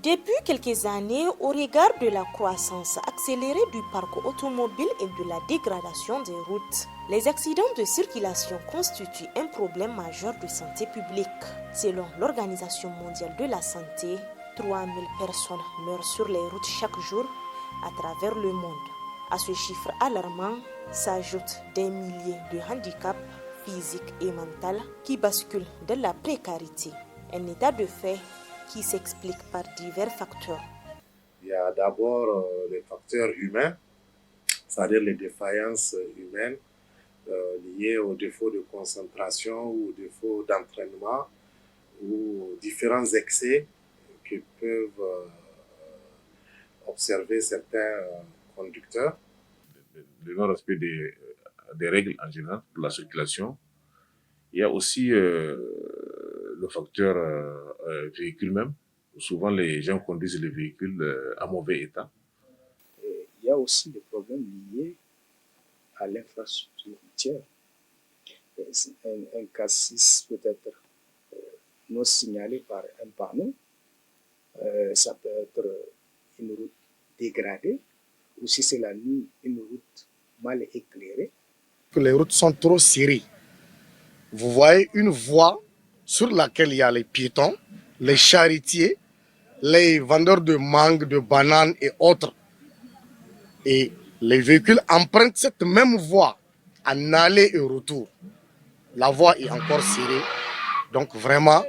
Depuis quelques années, au regard de la croissance accélérée du parc automobile et de la dégradation des routes, les accidents de circulation constituent un problème majeur de santé publique. Selon l'Organisation mondiale de la santé, 3000 personnes meurent sur les routes chaque jour à travers le monde. À ce chiffre alarmant s'ajoutent des milliers de handicaps physiques et mentaux qui basculent dans la précarité. Un état de fait qui s'explique par divers facteurs. Il y a d'abord les facteurs humains, c'est-à-dire les défaillances humaines liées aux défauts de concentration ou aux défauts d'entraînement ou différents excès que peuvent observer certains conducteurs. Le non-respect des règles en général pour la circulation. Il y a aussi le facteur véhicule même. Souvent, les gens conduisent les véhicules à mauvais état. Il y a aussi des problèmes liés à l'infrastructure routière. Un cassis peut être non signalé par un panneau. Ça peut être une route dégradée, ou si c'est la nuit, une route mal éclairée. Les routes sont trop serrées. Vous voyez une voie sur laquelle il y a les piétons, les charretiers, les vendeurs de mangue, de bananes et autres. Et les véhicules empruntent cette même voie en aller et retour. La voie est encore serrée. Donc vraiment,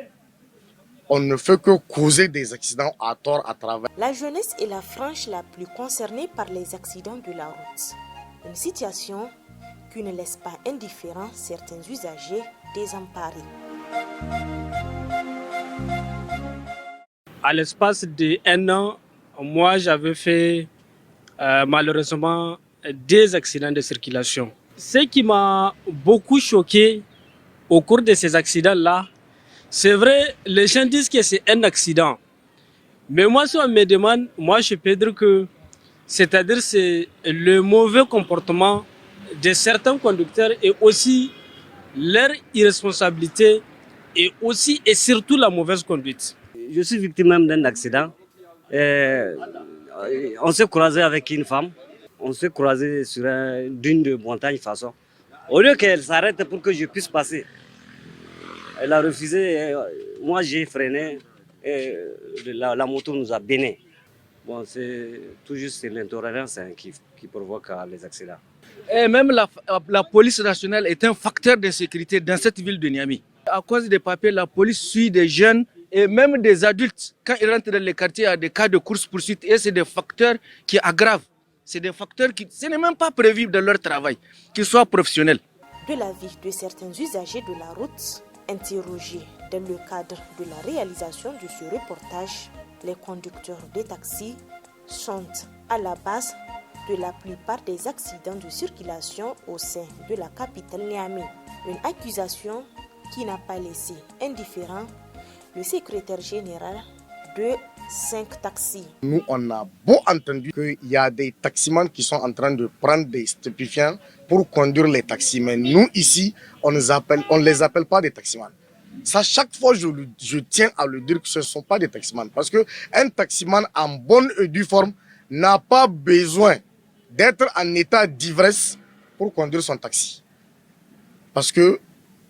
on ne fait que causer des accidents à tort à travers. La jeunesse est la frange la plus concernée par les accidents de la route. Une situation qui ne laisse pas indifférents certains usagers désemparés. À l'espace d'1 an, moi j'avais fait malheureusement 2 accidents de circulation. Ce qui m'a beaucoup choqué au cours de ces accidents-là, c'est vrai, les gens disent que c'est un accident. Mais moi, si on me demande, moi je peux dire que c'est-à-dire c'est le mauvais comportement de certains conducteurs et aussi leur irresponsabilité et aussi et surtout la mauvaise conduite. Je suis victime même d'un accident. On s'est croisé avec une femme. On s'est croisé sur une dune de montagne façon. Au lieu qu'elle s'arrête pour que je puisse passer, elle a refusé. Moi j'ai freiné et la moto nous a béné. Bon, c'est tout juste l'intolérance qui provoque les accidents. Et même la police nationale est un facteur de sécurité dans cette ville de Niamey. À cause des papiers, la police suit des jeunes et même des adultes. Quand ils rentrent dans les quartiers, il y a des cas de course-poursuite et c'est des facteurs qui aggravent. C'est des facteurs qui, ce n'est même pas prévu dans leur travail, qu'ils soient professionnels. De l'avis de certains usagers de la route, interrogés dans le cadre de la réalisation de ce reportage, les conducteurs de taxis sont à la base de la plupart des accidents de circulation au sein de la capitale Niamey. Une accusation qui n'a pas laissé indifférent le secrétaire général de 5 taxis. Nous, on a beau entendu qu'il y a des taximans qui sont en train de prendre des stupéfiants pour conduire les taxis. Mais nous, ici, on ne les appelle pas des taximans. Ça, chaque fois, je tiens à le dire que ce ne sont pas des taximans. Parce qu'un taximan en bonne et due forme n'a pas besoin d'être en état d'ivresse pour conduire son taxi. Parce que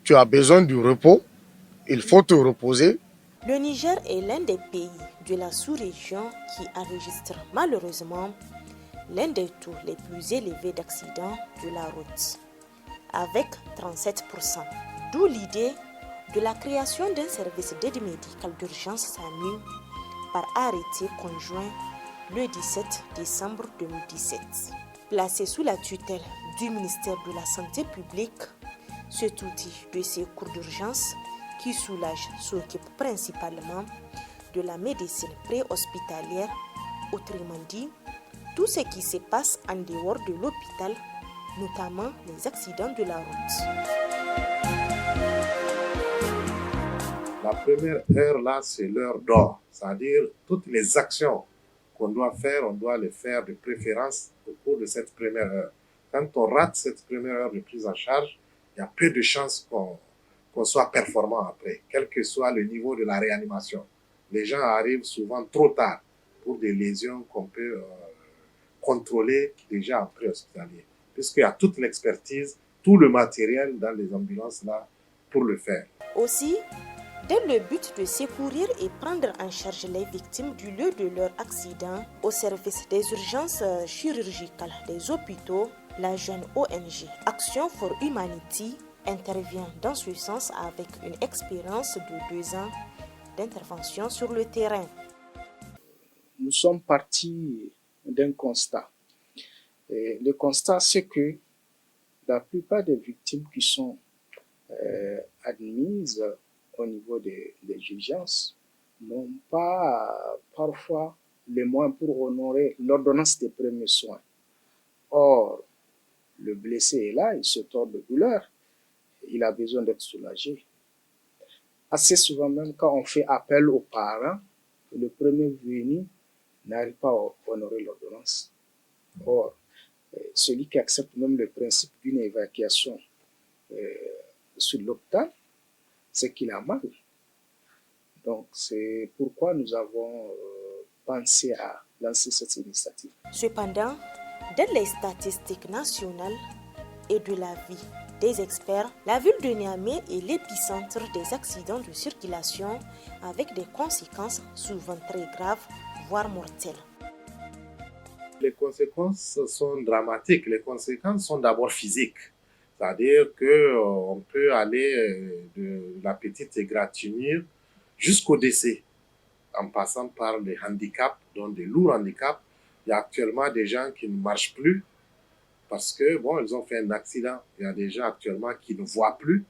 tu as besoin du repos, il faut te reposer. Le Niger est l'un des pays de la sous-région qui enregistre malheureusement l'un des taux les plus élevés d'accidents de la route, avec 37%. D'où l'idée de la création d'un service d'aide médicale d'urgence SAMU par arrêté conjoint le 17 décembre 2017. Placé sous la tutelle du ministère de la Santé publique, cet outil de secours d'urgence qui soulage s'occupe principalement de la médecine préhospitalière, autrement dit, tout ce qui se passe en dehors de l'hôpital, notamment les accidents de la route. La première heure là, c'est l'heure d'or, c'est-à-dire toutes les actions qu'on doit faire, on doit les faire de préférence au cours de cette première heure. Quand on rate cette première heure de prise en charge, il y a peu de chances qu'on soit performant après, quel que soit le niveau de la réanimation. Les gens arrivent souvent trop tard pour des lésions qu'on peut contrôler déjà en pré-hospitalier, puisqu'il y a toute l'expertise, tout le matériel dans les ambulances là pour le faire. Aussi, dans le but de secourir et prendre en charge les victimes du lieu de leur accident au service des urgences chirurgicales des hôpitaux, la jeune ONG Action for Humanity intervient dans ce sens avec une expérience de 2 ans d'intervention sur le terrain. Nous sommes partis d'un constat. Et le constat, c'est que la plupart des victimes qui sont admises au niveau des urgences n'ont pas parfois les moyens pour honorer l'ordonnance des premiers soins. Or, le blessé est là, il se tord de douleur, il a besoin d'être soulagé. Assez souvent même quand on fait appel aux parents, le premier venu n'arrive pas à honorer l'ordonnance. Or, celui qui accepte même le principe d'une évacuation sur l'hôpital, c'est qu'il a mal. Donc, c'est pourquoi nous avons pensé à lancer cette initiative. Cependant, dans les statistiques nationales et de la vie des experts, la ville de Niamey est l'épicentre des accidents de circulation avec des conséquences souvent très graves, voire mortelles. Les conséquences sont dramatiques. Les conséquences sont d'abord physiques. C'est-à-dire qu'on peut aller de la petite égratignure jusqu'au décès, en passant par les handicaps, donc des lourds handicaps. Il y a actuellement des gens qui ne marchent plus parce que, ils ont fait un accident. Il y a des gens actuellement qui ne voient plus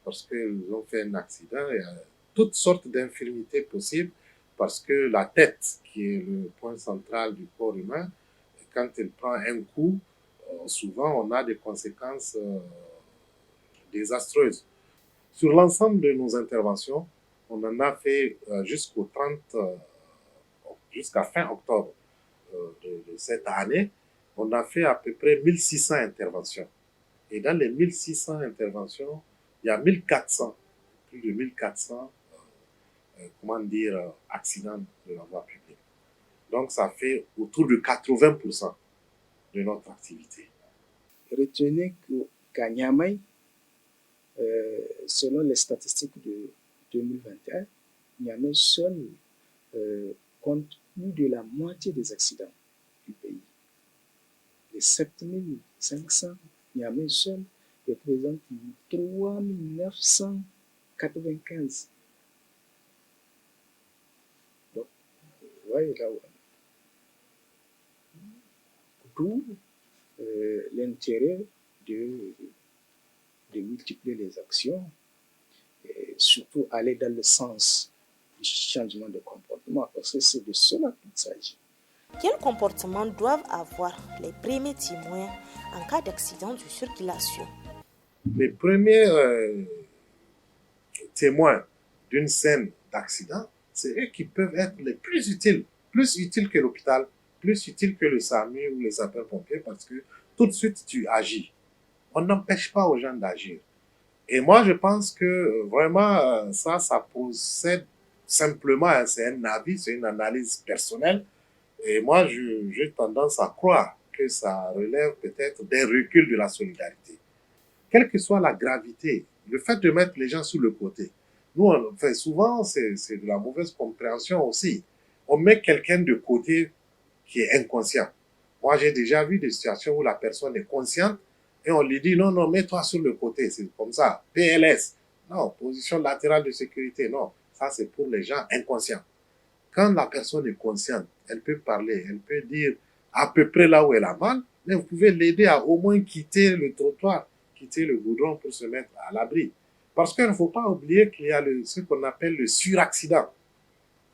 parce qu'ils ont fait un accident. Il y a toutes sortes d'infirmités possibles parce que la tête, qui est le point central du corps humain, quand elle prend un coup, souvent on a des conséquences désastreuses. Sur l'ensemble de nos interventions, on en a fait jusqu'à fin octobre de cette année, on a fait à peu près 1600 interventions. Et dans les 1600 interventions, il y a 1400, plus de 1400, accidents de la voie publique. Donc, ça fait autour de 80% de notre activité. Retenez qu'à Niamey, selon les statistiques de 2021, Niamey seul compte plus de la moitié des accidents du pays. Les 7500, Niamey seul représente 3995. Donc, vous voyez là où d'où l'intérêt de multiplier les actions et surtout aller dans le sens du changement de comportement, parce que c'est de cela qu'il s'agit. Quel comportement doivent avoir les premiers témoins en cas d'accident de circulation? Les premiers témoins d'une scène d'accident, c'est eux qui peuvent être les plus utiles que l'hôpital, plus utile que le SAMU ou les sapeurs-pompiers, parce que tout de suite tu agis. On n'empêche pas aux gens d'agir. Et moi, je pense que vraiment, ça procède simplement, c'est un avis, c'est une analyse personnelle. Et moi, j'ai tendance à croire que ça relève peut-être d'un recul de la solidarité. Quelle que soit la gravité, le fait de mettre les gens sur le côté. Nous, souvent, c'est de la mauvaise compréhension aussi. On met quelqu'un de côté qui est inconscient. Moi, j'ai déjà vu des situations où la personne est consciente et on lui dit non, mets-toi sur le côté, c'est comme ça. PLS, non, position latérale de sécurité, non. Ça, c'est pour les gens inconscients. Quand la personne est consciente, elle peut parler, elle peut dire à peu près là où elle a mal, mais vous pouvez l'aider à au moins quitter le trottoir, quitter le goudron pour se mettre à l'abri. Parce qu'il ne faut pas oublier qu'il y a ce qu'on appelle le suraccident.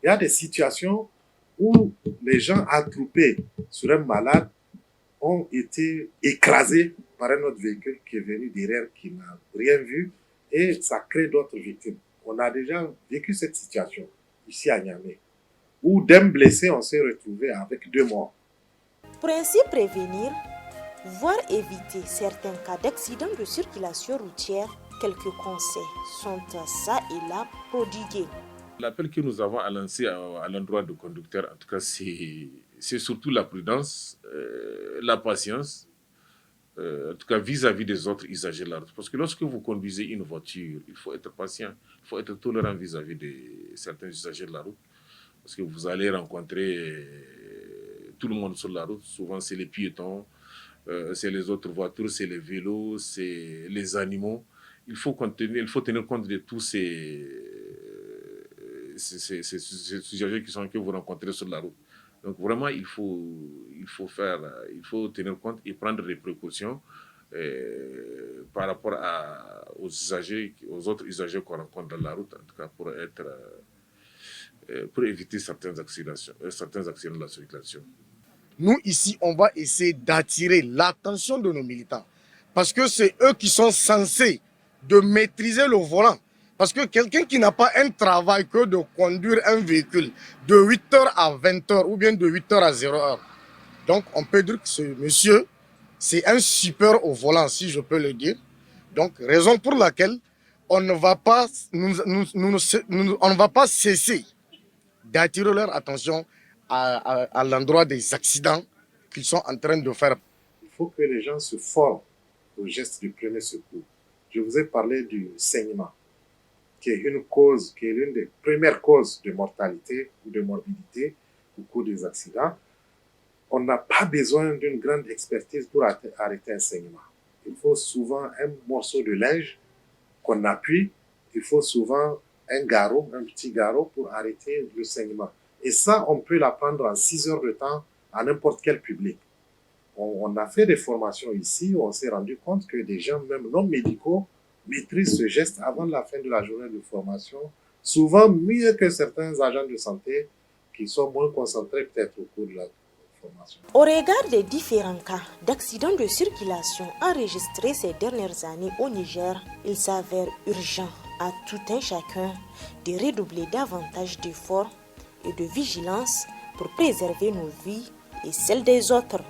Il y a des situations où les gens attroupés sur un malade ont été écrasés par un autre véhicule qui est venu derrière, qui n'a rien vu, et ça crée d'autres victimes. On a déjà vécu cette situation ici à Niamey, où d'un blessé, on s'est retrouvé avec 2 morts. Pour ainsi prévenir, voire éviter certains cas d'accidents de circulation routière, quelques conseils sont ça et là prodigués. L'appel que nous avons à lancer à l'endroit du conducteur, en tout cas, c'est surtout la prudence, la patience, en tout cas vis-à-vis des autres usagers de la route. Parce que lorsque vous conduisez une voiture, il faut être patient, il faut être tolérant vis-à-vis de certains usagers de la route. Parce que vous allez rencontrer tout le monde sur la route. Souvent, c'est les piétons, c'est les autres voitures, c'est les vélos, c'est les animaux. Il faut tenir compte de tous ces usagers que vous rencontrez sur la route. Donc vraiment, il faut tenir compte et prendre des précautions par rapport aux autres usagers qu'on rencontre dans la route, en tout cas pour éviter certains accidents de la circulation. Nous, ici, on va essayer d'attirer l'attention de nos militants. Parce que c'est eux qui sont censés de maîtriser le volant. Parce que quelqu'un qui n'a pas un travail que de conduire un véhicule de 8h à 20h ou bien de 8h à 0h. Donc, on peut dire que ce monsieur, c'est un super au volant, si je peux le dire. Donc, raison pour laquelle on ne va pas, on ne va pas cesser d'attirer leur attention à l'endroit des accidents qu'ils sont en train de faire. Il faut que les gens se forment au geste du premier secours. Je vous ai parlé du saignement, qui est l'une des premières causes de mortalité ou de morbidité au cours des accidents. On n'a pas besoin d'une grande expertise pour arrêter un saignement. Il faut souvent un morceau de linge qu'on appuie. Il faut souvent un petit garrot pour arrêter le saignement. Et ça, on peut l'apprendre en 6 heures de temps à n'importe quel public. On a fait des formations ici où on s'est rendu compte que des gens, même non médicaux, maîtrisent ce geste avant la fin de la journée de formation, souvent mieux que certains agents de santé qui sont moins concentrés peut-être au cours de la formation. Au regard des différents cas d'accidents de circulation enregistrés ces dernières années au Niger, il s'avère urgent à tout un chacun de redoubler davantage d'efforts et de vigilance pour préserver nos vies et celles des autres.